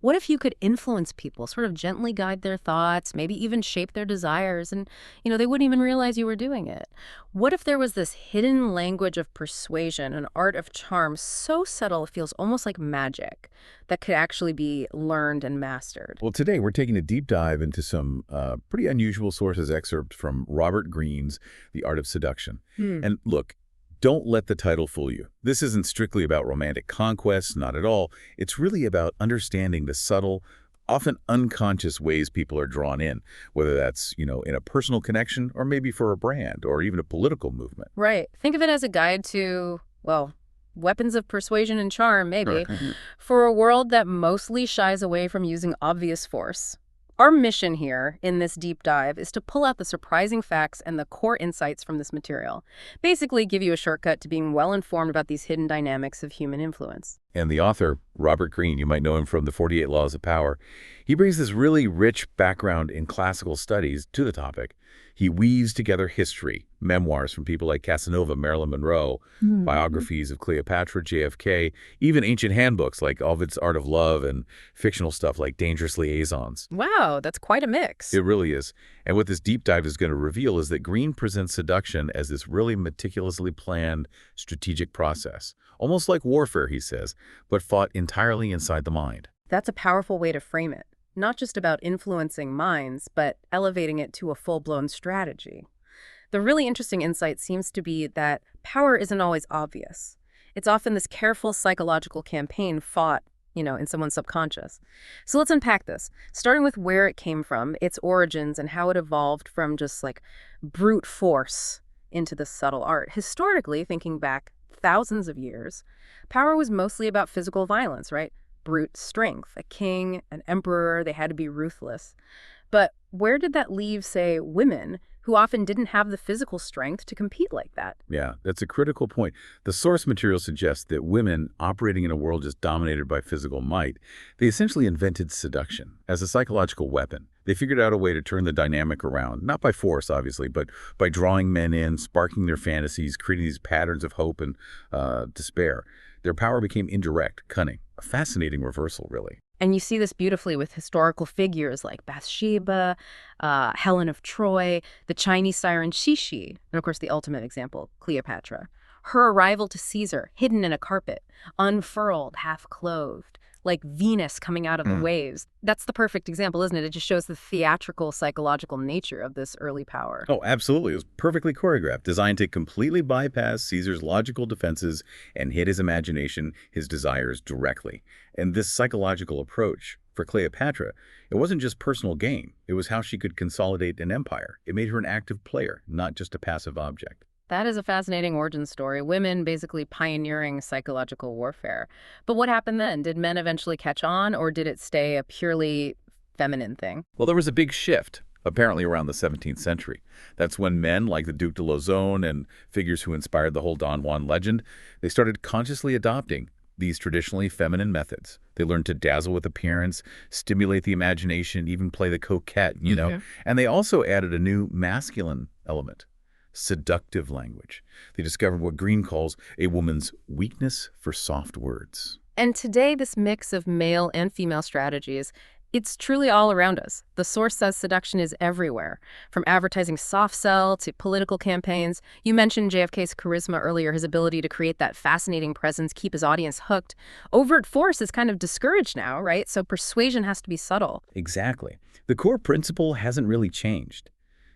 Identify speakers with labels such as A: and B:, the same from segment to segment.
A: What if you could influence people, sort of gently guide their thoughts, maybe even shape their desires, and, they wouldn't even realize you were doing it? What if there was this hidden language of persuasion, an art of charm so subtle it feels almost like magic that could actually be learned and mastered?
B: Well, today we're taking a deep dive into some pretty unusual sources excerpts from Robert Greene's The Art of Seduction.
A: Hmm.
B: And look, don't let the title fool you. This isn't strictly about romantic conquest, not at all. It's really about understanding the subtle, often unconscious ways people are drawn in, whether that's, in a personal connection or maybe for a brand or even a political movement.
A: Right. Think of it as a guide to, well, weapons of persuasion and charm, maybe,
B: Right.
A: for a world that mostly shies away from using obvious force. Our mission here in this deep dive is to pull out the surprising facts and the core insights from this material. Basically, give you a shortcut to being well informed about these hidden dynamics of human influence.
B: And the author, Robert Greene, you might know him from the 48 Laws of Power, he brings this really rich background in classical studies to the topic. He weaves together history, memoirs from people like Casanova, Marilyn Monroe, biographies of Cleopatra, JFK, even ancient handbooks like Ovid's Art of Love and fictional stuff like Dangerous Liaisons.
A: Wow, that's quite a mix.
B: It really is. And what this deep dive is going to reveal is that Greene presents seduction as this really meticulously planned strategic process, almost like warfare, he says, but fought entirely inside the mind.
A: That's a powerful way to frame it. Not just about influencing minds, but elevating it to a full-blown strategy. The really interesting insight seems to be that power isn't always obvious. It's often this careful psychological campaign fought, in someone's subconscious. So let's unpack this, starting with where it came from, its origins, and how it evolved from just like brute force into this subtle art. Historically, thinking back thousands of years, power was mostly about physical violence, right? Brute strength. A king, an emperor, they had to be ruthless. But where did that leave, say, women, who often didn't have the physical strength to compete like that?
B: Yeah, that's a critical point. The source material suggests that women operating in a world just dominated by physical might, they essentially invented seduction as a psychological weapon. They figured out a way to turn the dynamic around, not by force, obviously, but by drawing men in, sparking their fantasies, creating these patterns of hope and despair. Their power became indirect, cunning, a fascinating reversal, really.
A: And you see this beautifully with historical figures like Bathsheba, Helen of Troy, the Chinese siren Shishi, and of course the ultimate example, Cleopatra. Her arrival to Caesar, hidden in a carpet, unfurled, half-clothed, like Venus coming out of the waves. That's the perfect example, isn't it? It just shows the theatrical, psychological nature of this early power.
B: Oh, absolutely. It was perfectly choreographed, designed to completely bypass Caesar's logical defenses and hit his imagination, his desires directly. And this psychological approach for Cleopatra, it wasn't just personal gain. It was how she could consolidate an empire. It made her an active player, not just a passive object.
A: That is a fascinating origin story. Women basically pioneering psychological warfare. But what happened then? Did men eventually catch on, or did it stay a purely feminine thing?
B: Well, there was a big shift, apparently around the 17th century. That's when men like the Duc de Lauzon and figures who inspired the whole Don Juan legend, they started consciously adopting these traditionally feminine methods. They learned to dazzle with appearance, stimulate the imagination, even play the coquette. And they also added a new masculine element. Seductive language. They discovered what Greene calls a woman's weakness for soft words.
A: And today, this mix of male and female strategies, it's truly all around us. The source says seduction is everywhere, from advertising soft sell to political campaigns. You mentioned JFK's charisma earlier, his ability to create that fascinating presence, keep his audience hooked. Overt force is kind of discouraged now, right? So persuasion has to be subtle.
B: Exactly. The core principle hasn't really changed.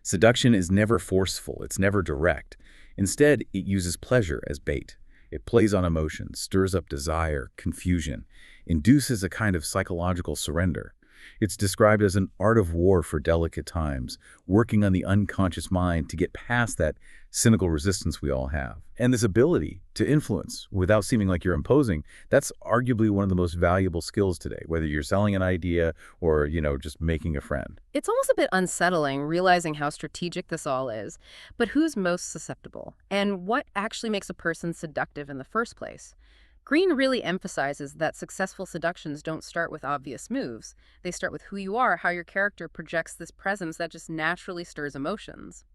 B: Seduction is never forceful, it's never direct. Instead, it uses pleasure as bait. It plays on emotions, stirs up desire, confusion, induces a kind of psychological surrender. It's described as an art of war for delicate times, working on the unconscious mind to get past that cynical resistance we all have. And this ability to influence without seeming like you're imposing, that's arguably one of the most valuable skills today, whether you're selling an idea or, just making a friend.
A: It's almost a bit unsettling realizing how strategic this all is. But who's most susceptible? And what actually makes a person seductive in the first place? Greene really emphasizes that successful seductions don't start with obvious moves. They start with who you are, how your character projects this presence that just naturally stirs emotions.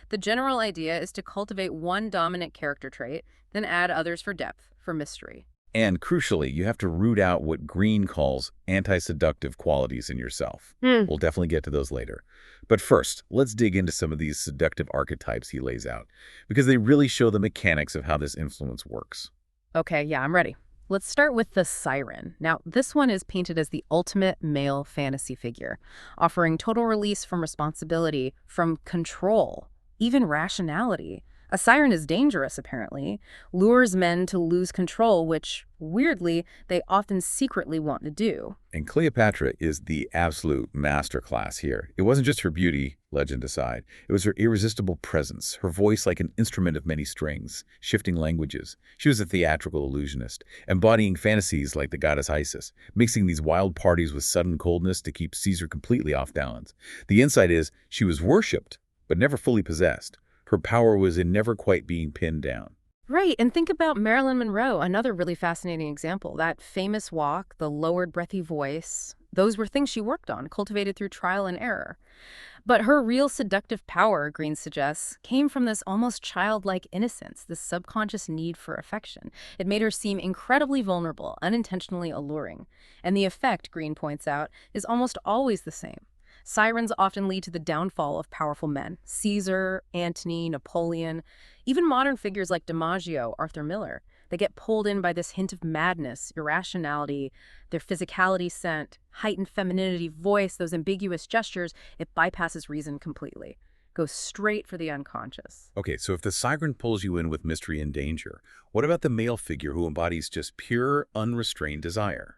A: The general idea is to cultivate one dominant character trait, then add others for depth, for mystery.
B: And crucially, you have to root out what Greene calls anti-seductive qualities in yourself.
A: Hmm.
B: We'll definitely get to those later. But first, let's dig into some of these seductive archetypes he lays out, because they really show the mechanics of how this influence works.
A: Okay, yeah, I'm ready. Let's start with the siren. Now, this one is painted as the ultimate male fantasy figure, offering total release from responsibility, from control, even rationality. A siren is dangerous, apparently, lures men to lose control, which, weirdly, they often secretly want to do.
B: And Cleopatra is the absolute masterclass here. It wasn't just her beauty, legend aside. It was her irresistible presence, her voice like an instrument of many strings, shifting languages. She was a theatrical illusionist, embodying fantasies like the goddess Isis, mixing these wild parties with sudden coldness to keep Caesar completely off balance. The insight is she was worshipped, but never fully possessed. Her power was in never quite being pinned down.
A: Right, and think about Marilyn Monroe, another really fascinating example. That famous walk, the lowered breathy voice, those were things she worked on, cultivated through trial and error. But her real seductive power, Green suggests, came from this almost childlike innocence, this subconscious need for affection. It made her seem incredibly vulnerable, unintentionally alluring. And the effect, Green points out, is almost always the same. Sirens often lead to the downfall of powerful men. Caesar, Antony, Napoleon, even modern figures like DiMaggio, Arthur Miller. They get pulled in by this hint of madness, irrationality, their physicality sent, heightened femininity, voice, those ambiguous gestures. It bypasses reason completely. Goes straight for the unconscious.
B: Okay, so if the siren pulls you in with mystery and danger, what about the male figure who embodies just pure, unrestrained desire?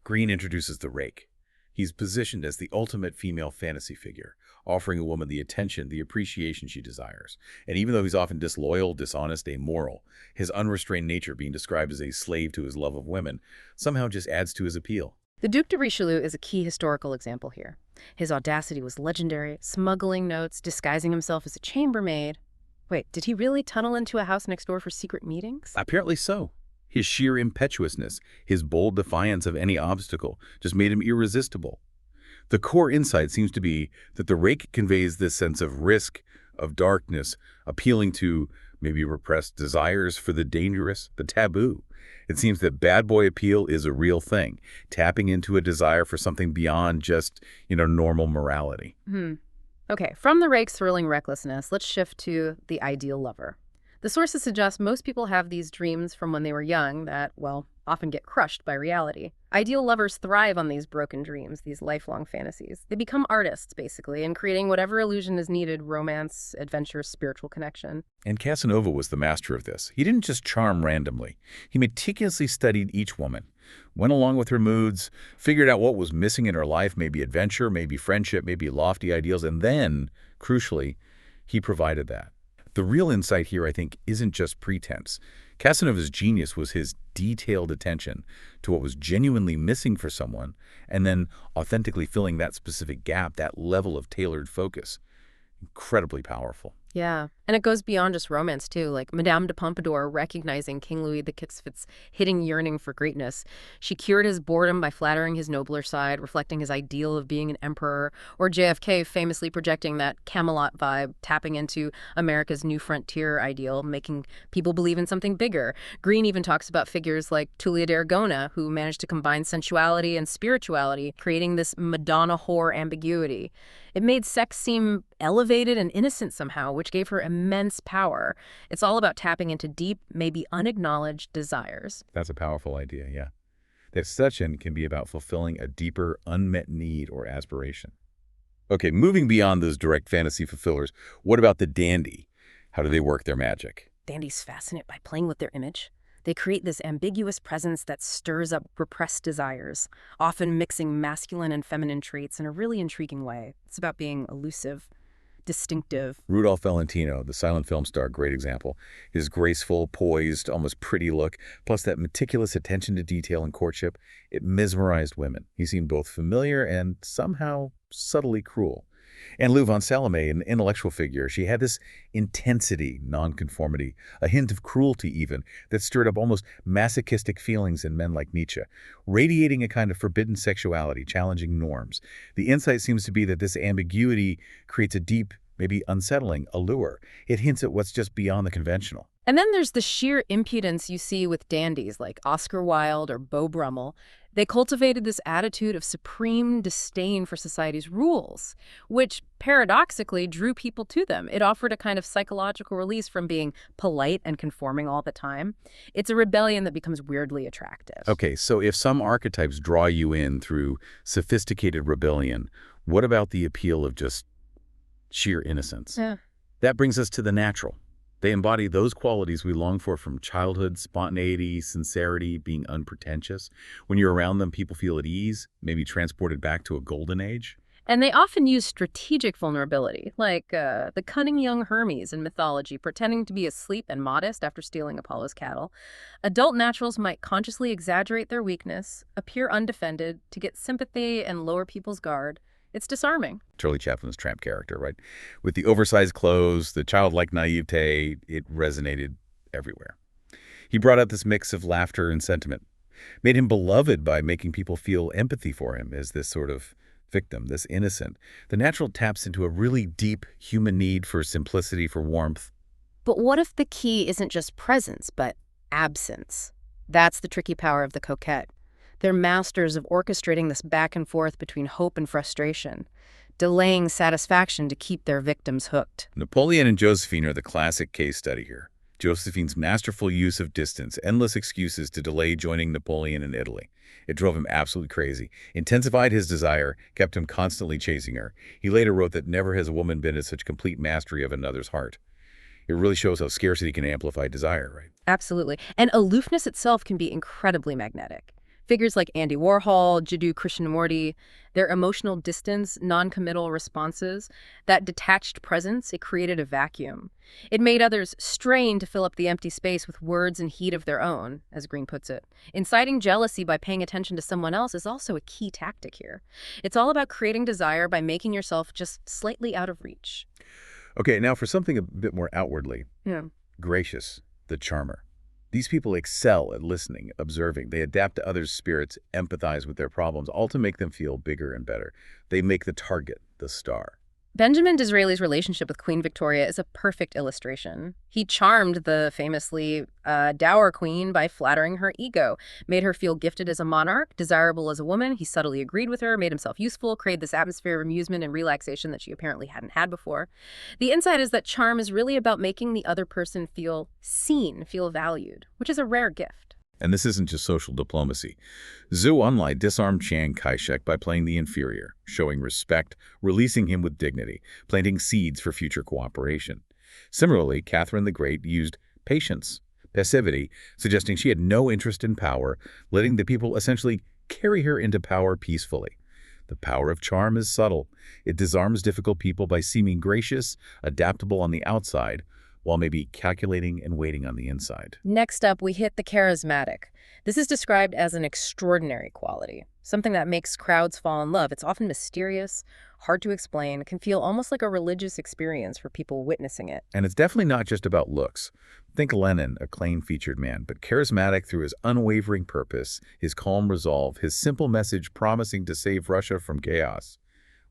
B: Greene introduces the rake. He's positioned as the ultimate female fantasy figure, offering a woman the attention, the appreciation she desires. And even though he's often disloyal, dishonest, amoral, his unrestrained nature, being described as a slave to his love of women, somehow just adds to his appeal.
A: The Duc de Richelieu is a key historical example here. His audacity was legendary, smuggling notes, disguising himself as a chambermaid. Wait, did he really tunnel into a house next door for secret meetings?
B: Apparently so. His sheer impetuousness, his bold defiance of any obstacle, just made him irresistible. The core insight seems to be that the rake conveys this sense of risk, of darkness, appealing to maybe repressed desires for the dangerous, the taboo. It seems that bad boy appeal is a real thing, tapping into a desire for something beyond just, normal morality.
A: Okay, from the rake's thrilling recklessness, let's shift to the ideal lover. The sources suggest most people have these dreams from when they were young that, well, often get crushed by reality. Ideal lovers thrive on these broken dreams, these lifelong fantasies. They become artists, basically, in creating whatever illusion is needed: romance, adventure, spiritual connection.
B: And Casanova was the master of this. He didn't just charm randomly. He meticulously studied each woman, went along with her moods, figured out what was missing in her life, maybe adventure, maybe friendship, maybe lofty ideals, and then, crucially, he provided that. The real insight here, I think, isn't just pretense. Casanova's genius was his detailed attention to what was genuinely missing for someone, and then authentically filling that specific gap, that level of tailored focus. Incredibly powerful.
A: Yeah, and it goes beyond just romance, too, like Madame de Pompadour recognizing King Louis XV's hidden yearning for greatness. She cured his boredom by flattering his nobler side, reflecting his ideal of being an emperor, or JFK famously projecting that Camelot vibe, tapping into America's new frontier ideal, making people believe in something bigger. Greene even talks about figures like Tullia d'Aragona, who managed to combine sensuality and spirituality, creating this Madonna whore ambiguity. It made sex seem elevated and innocent somehow, which gave her immense power. It's all about tapping into deep, maybe unacknowledged desires.
B: That's a powerful idea, yeah. That seduction can be about fulfilling a deeper, unmet need or aspiration. Okay, moving beyond those direct fantasy fulfillers, what about the dandy? How do they work their magic?
A: Dandies fascinate by playing with their image. They create this ambiguous presence that stirs up repressed desires, often mixing masculine and feminine traits in a really intriguing way. It's about being elusive, distinctive.
B: Rudolph Valentino, the silent film star, great example. His graceful, poised, almost pretty look, plus that meticulous attention to detail in courtship, it mesmerized women. He seemed both familiar and somehow subtly cruel. And Lou von Salome, an intellectual figure, she had this intensity, nonconformity, a hint of cruelty even, that stirred up almost masochistic feelings in men like Nietzsche, radiating a kind of forbidden sexuality, challenging norms. The insight seems to be that this ambiguity creates a deep, maybe unsettling allure. It hints at what's just beyond the conventional.
A: And then there's the sheer impudence you see with dandies like Oscar Wilde or Beau Brummel. They cultivated this attitude of supreme disdain for society's rules, which paradoxically drew people to them. It offered a kind of psychological release from being polite and conforming all the time. It's a rebellion that becomes weirdly attractive.
B: Okay, so if some archetypes draw you in through sophisticated rebellion, what about the appeal of just sheer innocence?
A: Yeah.
B: That brings us to the natural. They embody those qualities we long for from childhood: spontaneity, sincerity, being unpretentious. When you're around them, people feel at ease, maybe transported back to a golden age.
A: And they often use strategic vulnerability, like the cunning young Hermes in mythology, pretending to be asleep and modest after stealing Apollo's cattle. Adult naturals might consciously exaggerate their weakness, appear undefended, to get sympathy and lower people's guard. It's disarming.
B: Charlie Chaplin's tramp character, right? With the oversized clothes, the childlike naivete, it resonated everywhere. He brought out this mix of laughter and sentiment, made him beloved by making people feel empathy for him as this sort of victim, this innocent. The natural taps into a really deep human need for simplicity, for warmth.
A: But what if the key isn't just presence, but absence? That's the tricky power of the coquette. They're masters of orchestrating this back and forth between hope and frustration, delaying satisfaction to keep their victims hooked.
B: Napoleon and Josephine are the classic case study here. Josephine's masterful use of distance, endless excuses to delay joining Napoleon in Italy. It drove him absolutely crazy, intensified his desire, kept him constantly chasing her. He later wrote that never has a woman been at such complete mastery of another's heart. It really shows how scarcity can amplify desire, right?
A: Absolutely. And aloofness itself can be incredibly magnetic. Figures like Andy Warhol, Jiddu Krishnamurti, their emotional distance, non-committal responses, that detached presence, it created a vacuum. It made others strain to fill up the empty space with words and heat of their own, as Greene puts it. Inciting jealousy by paying attention to someone else is also a key tactic here. It's all about creating desire by making yourself just slightly out of reach.
B: Okay, now for something a bit more outwardly.
A: Yeah.
B: Gracious, the charmer. These people excel at listening, observing. They adapt to others' spirits, empathize with their problems, all to make them feel bigger and better. They make the target the star.
A: Benjamin Disraeli's relationship with Queen Victoria is a perfect illustration. He charmed the famously dour queen by flattering her ego, made her feel gifted as a monarch, desirable as a woman. He subtly agreed with her, made himself useful, created this atmosphere of amusement and relaxation that she apparently hadn't had before. The insight is that charm is really about making the other person feel seen, feel valued, which is a rare gift.
B: And this isn't just social diplomacy. Zhou Enlai disarmed Chiang Kai-shek by playing the inferior, showing respect, releasing him with dignity, planting seeds for future cooperation. Similarly, Catherine the Great used patience, passivity, suggesting she had no interest in power, letting the people essentially carry her into power peacefully. The power of charm is subtle. It disarms difficult people by seeming gracious, adaptable on the outside, while maybe calculating and waiting on the inside.
A: Next up, we hit the charismatic. This is described as an extraordinary quality, something that makes crowds fall in love. It's often mysterious, hard to explain, can feel almost like a religious experience for people witnessing it.
B: And it's definitely not just about looks. Think Lenin, a plain-featured man, but charismatic through his unwavering purpose, his calm resolve, his simple message promising to save Russia from chaos.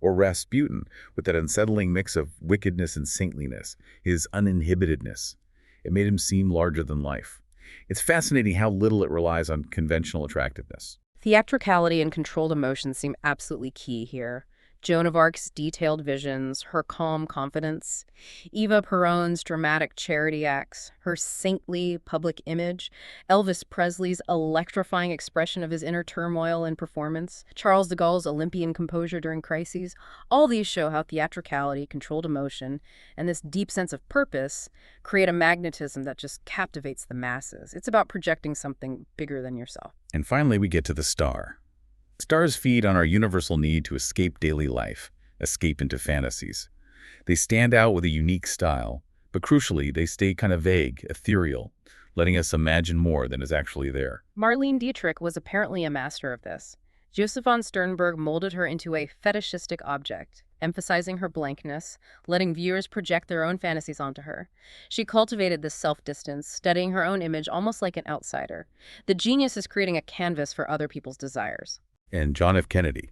B: Or Rasputin, with that unsettling mix of wickedness and saintliness, his uninhibitedness. It made him seem larger than life. It's fascinating how little it relies on conventional attractiveness.
A: Theatricality and controlled emotions seem absolutely key here. Joan of Arc's detailed visions, her calm confidence, Eva Peron's dramatic charity acts, her saintly public image, Elvis Presley's electrifying expression of his inner turmoil and performance, Charles de Gaulle's Olympian composure during crises, all these show how theatricality, controlled emotion, and this deep sense of purpose create a magnetism that just captivates the masses. It's about projecting something bigger than yourself.
B: And finally, we get to the star. Stars feed on our universal need to escape daily life, escape into fantasies. They stand out with a unique style, but crucially, they stay kind of vague, ethereal, letting us imagine more than is actually there.
A: Marlene Dietrich was apparently a master of this. Joseph von Sternberg molded her into a fetishistic object, emphasizing her blankness, letting viewers project their own fantasies onto her. She cultivated this self-distance, studying her own image almost like an outsider. The genius is creating a canvas for other people's desires.
B: And John F. Kennedy.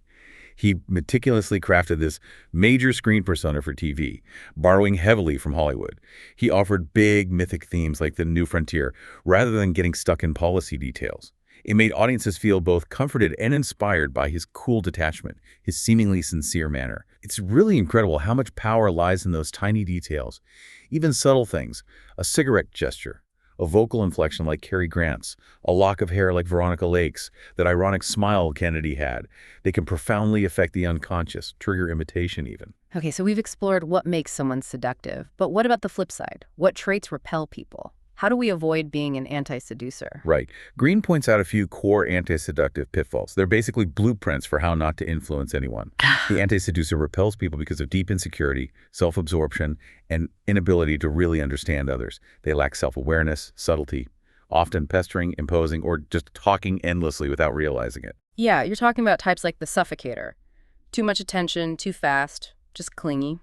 B: He meticulously crafted this major screen persona for TV, borrowing heavily from Hollywood. He offered big, mythic themes like the new frontier, rather than getting stuck in policy details. It made audiences feel both comforted and inspired by his cool detachment, his seemingly sincere manner. It's really incredible how much power lies in those tiny details. Even subtle things, a cigarette gesture, a vocal inflection like Cary Grant's, a lock of hair like Veronica Lake's, that ironic smile Kennedy had. They can profoundly affect the unconscious, trigger imitation even.
A: Okay, so we've explored what makes someone seductive, but what about the flip side? What traits repel people? How do we avoid being an anti-seducer?
B: Right. Greene points out a few core anti-seductive pitfalls. They're basically blueprints for how not to influence anyone. The anti-seducer repels people because of deep insecurity, self-absorption, and inability to really understand others. They lack self-awareness, subtlety, often pestering, imposing, or just talking endlessly without realizing it.
A: Yeah, you're talking about types like the suffocator. Too much attention, too fast, just clingy.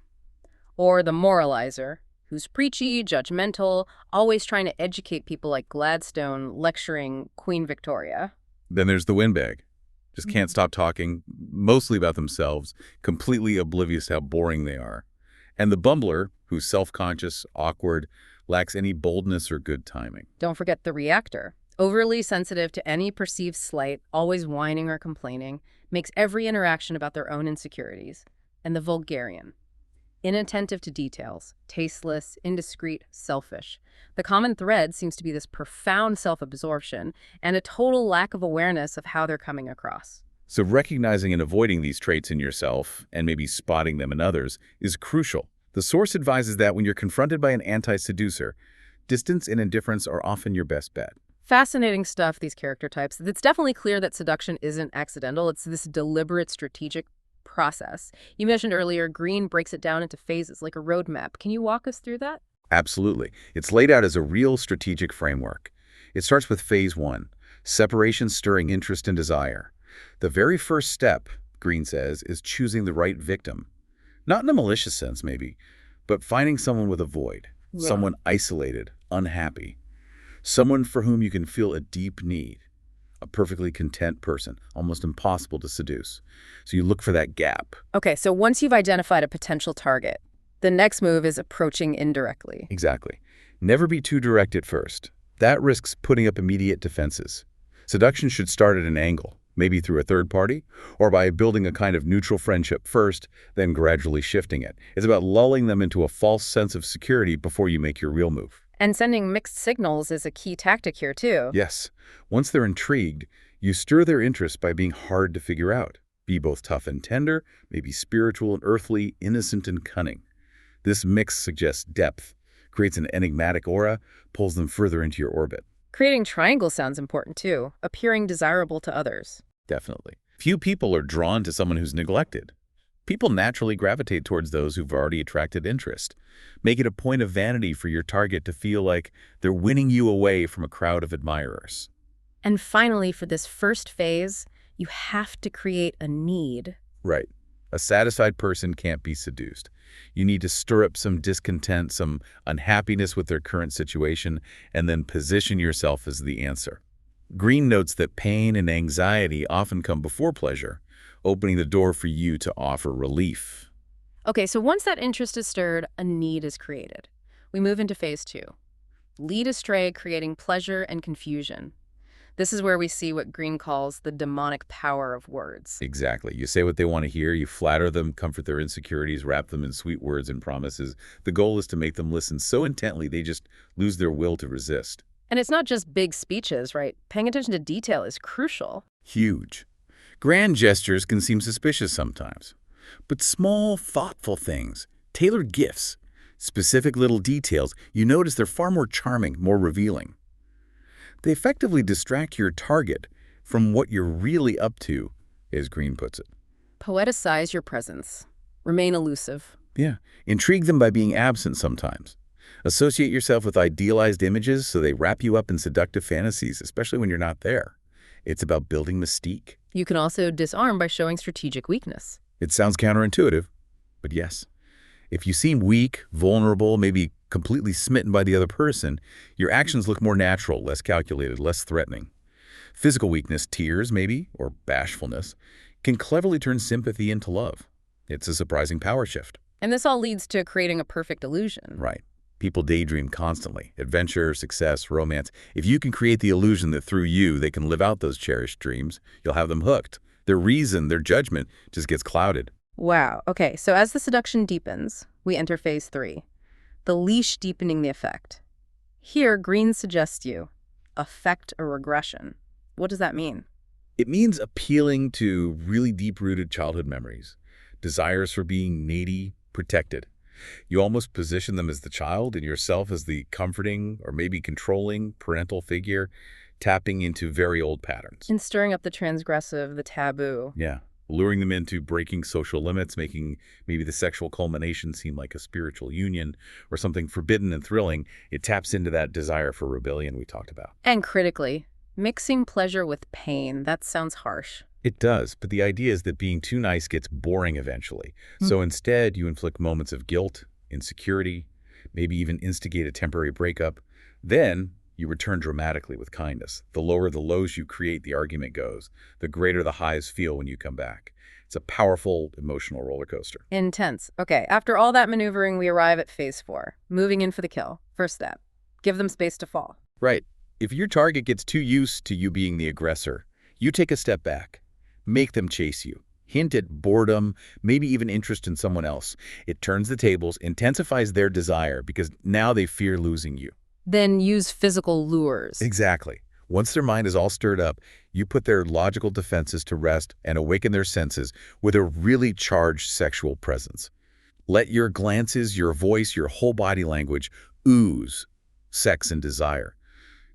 A: Or the moralizer, who's preachy, judgmental, always trying to educate people like Gladstone lecturing Queen Victoria.
B: Then there's the windbag. Just can't stop talking, mostly about themselves, completely oblivious to how boring they are. And the bumbler, who's self-conscious, awkward, lacks any boldness or good timing.
A: Don't forget the reactor. Overly sensitive to any perceived slight, always whining or complaining, makes every interaction about their own insecurities. And the vulgarian. Inattentive to details, tasteless, indiscreet, selfish. The common thread seems to be this profound self-absorption and a total lack of awareness of how they're coming across.
B: So recognizing and avoiding these traits in yourself, and maybe spotting them in others, is crucial. The source advises that when you're confronted by an anti-seducer, distance and indifference are often your best bet.
A: Fascinating stuff, these character types. It's definitely clear that seduction isn't accidental. It's this deliberate, strategic process. You mentioned earlier, Greene breaks it down into phases, like a roadmap. Can you walk us through that?
B: Absolutely. It's laid out as a real strategic framework. It starts with phase 1, separation stirring interest and desire. The very first step, Greene says, is choosing the right victim. Not in a malicious sense, maybe, but finding someone with a void, someone isolated, unhappy, someone for whom you can feel a deep need. A perfectly content person, almost impossible to seduce. So you look for that gap.
A: Okay, so once you've identified a potential target, the next move is approaching indirectly.
B: Exactly. Never be too direct at first. That risks putting up immediate defenses. Seduction should start at an angle, maybe through a third party, or by building a kind of neutral friendship first, then gradually shifting it. It's about lulling them into a false sense of security before you make your real move.
A: And sending mixed signals is a key tactic here, too.
B: Yes. Once they're intrigued, you stir their interest by being hard to figure out. Be both tough and tender, maybe spiritual and earthly, innocent and cunning. This mix suggests depth, creates an enigmatic aura, pulls them further into your orbit.
A: Creating triangles sounds important, too, appearing desirable to others.
B: Definitely. Few people are drawn to someone who's neglected. People naturally gravitate towards those who've already attracted interest. Make it a point of vanity for your target to feel like they're winning you away from a crowd of admirers.
A: And finally, for this first phase, you have to create a need.
B: Right. A satisfied person can't be seduced. You need to stir up some discontent, some unhappiness with their current situation, and then position yourself as the answer. Greene notes that pain and anxiety often come before pleasure, opening the door for you to offer relief.
A: Okay, so once that interest is stirred, a need is created. We move into phase 2. Lead astray, creating pleasure and confusion. This is where we see what Greene calls the demonic power of words.
B: Exactly. You say what they want to hear, you flatter them, comfort their insecurities, wrap them in sweet words and promises. The goal is to make them listen so intently they just lose their will to resist.
A: And it's not just big speeches, right? Paying attention to detail is crucial.
B: Huge. Grand gestures can seem suspicious sometimes. But small, thoughtful things, tailored gifts, specific little details, you notice they're far more charming, more revealing. They effectively distract your target from what you're really up to, as Greene puts it.
A: Poeticize your presence. Remain elusive.
B: Yeah. Intrigue them by being absent sometimes. Associate yourself with idealized images so they wrap you up in seductive fantasies, especially when you're not there. It's about building mystique.
A: You can also disarm by showing strategic weakness.
B: It sounds counterintuitive, but yes. If you seem weak, vulnerable, maybe completely smitten by the other person, your actions look more natural, less calculated, less threatening. Physical weakness, tears maybe, or bashfulness, can cleverly turn sympathy into love. It's a surprising power shift.
A: And this all leads to creating a perfect illusion.
B: Right. People daydream constantly. Adventure, success, romance. If you can create the illusion that through you they can live out those cherished dreams, you'll have them hooked. Their reason, their judgment just gets clouded.
A: Wow. Okay, so as the seduction deepens, we enter phase 3, the leash deepening the effect. Here, Greene suggests you affect a regression. What does that mean?
B: It means appealing to really deep-rooted childhood memories, desires for being needy, protected. You almost position them as the child and yourself as the comforting or maybe controlling parental figure, tapping into very old patterns.
A: In stirring up the transgressive, the taboo.
B: Yeah, luring them into breaking social limits, making maybe the sexual culmination seem like a spiritual union or something forbidden and thrilling. It taps into that desire for rebellion we talked about.
A: And critically, mixing pleasure with pain. That sounds harsh.
B: It does, but the idea is that being too nice gets boring eventually. So instead, you inflict moments of guilt, insecurity, maybe even instigate a temporary breakup. Then, you return dramatically with kindness. The lower the lows you create, the argument goes, the greater the highs feel when you come back. It's a powerful emotional roller coaster.
A: Intense. Okay, after all that maneuvering, we arrive at phase 4, moving in for the kill. First step, give them space to fall.
B: Right. If your target gets too used to you being the aggressor, you take a step back. Make them chase you. Hint at boredom, maybe even interest in someone else. It turns the tables, intensifies their desire because now they fear losing you.
A: Then use physical lures.
B: Exactly. Once their mind is all stirred up, you put their logical defenses to rest and awaken their senses with a really charged sexual presence. Let your glances, your voice, your whole body language ooze sex and desire.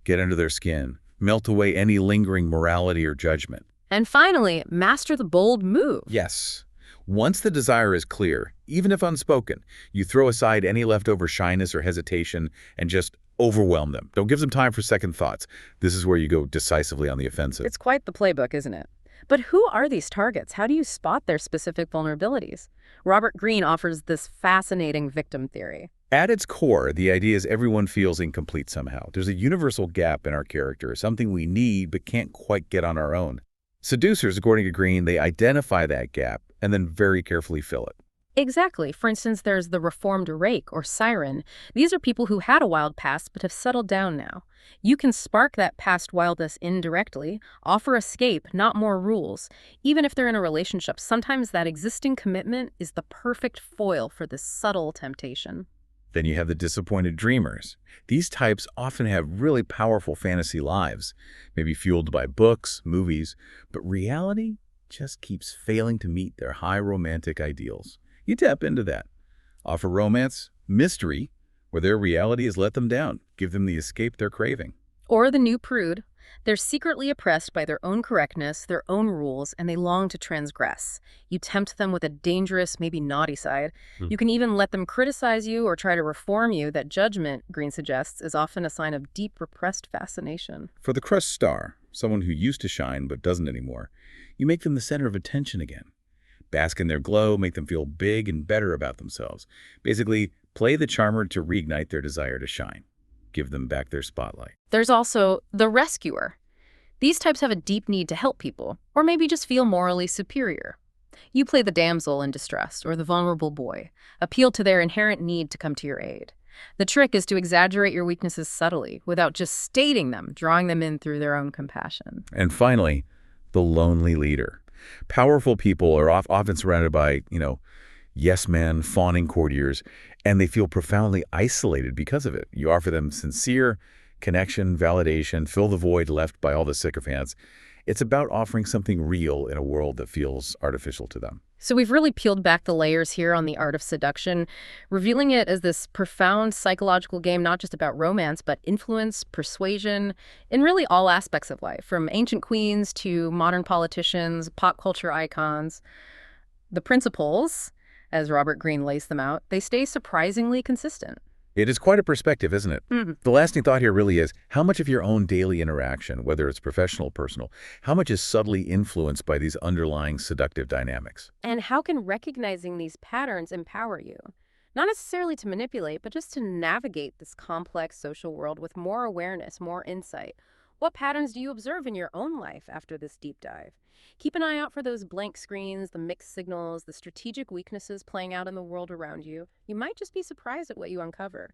B: Get under their skin. Melt away any lingering morality or judgment.
A: And finally, master the bold move.
B: Yes. Once the desire is clear, even if unspoken, you throw aside any leftover shyness or hesitation and just overwhelm them. Don't give them time for second thoughts. This is where you go decisively on the offensive.
A: It's quite the playbook, isn't it? But who are these targets? How do you spot their specific vulnerabilities? Robert Greene offers this fascinating victim theory.
B: At its core, the idea is everyone feels incomplete somehow. There's a universal gap in our character, something we need but can't quite get on our own. Seducers, according to Greene, they identify that gap and then very carefully fill it.
A: Exactly. For instance, there's the reformed rake or siren. These are people who had a wild past but have settled down now. You can spark that past wildness indirectly, offer escape, not more rules. Even if they're in a relationship, sometimes that existing commitment is the perfect foil for this subtle temptation.
B: Then you have the disappointed dreamers. These types often have really powerful fantasy lives, maybe fueled by books, movies, but reality just keeps failing to meet their high romantic ideals. You tap into that. Offer romance, mystery, where their reality has let them down. Give them the escape they're craving.
A: Or the new prude. They're secretly oppressed by their own correctness, their own rules, and they long to transgress. You tempt them with a dangerous, maybe naughty side. You can even let them criticize you or try to reform you. That judgment, Greene suggests, is often a sign of deep repressed fascination.
B: For the crushed star, someone who used to shine but doesn't anymore, you make them the center of attention again. Bask in their glow, make them feel big and better about themselves. Basically, play the charmer to reignite their desire to shine. Give them back their spotlight.
A: There's also the rescuer. These types have a deep need to help people, or maybe just feel morally superior. You play the damsel in distress or the vulnerable boy, appeal to their inherent need to come to your aid. The trick is to exaggerate your weaknesses subtly without just stating them, drawing them in through their own compassion.
B: And finally, the lonely leader. Powerful people are often surrounded by, yes men, fawning courtiers, and they feel profoundly isolated because of it. You offer them sincere connection, validation, fill the void left by all the sycophants. It's about offering something real in a world that feels artificial to them.
A: So we've really peeled back the layers here on the art of seduction, revealing it as this profound psychological game, not just about romance, but influence, persuasion, in really all aspects of life, from ancient queens to modern politicians, pop culture icons. The principles, as Robert Greene lays them out, they stay surprisingly consistent.
B: It is quite a perspective, isn't it? The lasting thought here really is, how much of your own daily interaction, whether it's professional or personal, how much is subtly influenced by these underlying seductive dynamics?
A: And how can recognizing these patterns empower you? Not necessarily to manipulate, but just to navigate this complex social world with more awareness, more insight. What patterns do you observe in your own life after this deep dive? Keep an eye out for those blank screens, the mixed signals, the strategic weaknesses playing out in the world around you. You might just be surprised at what you uncover.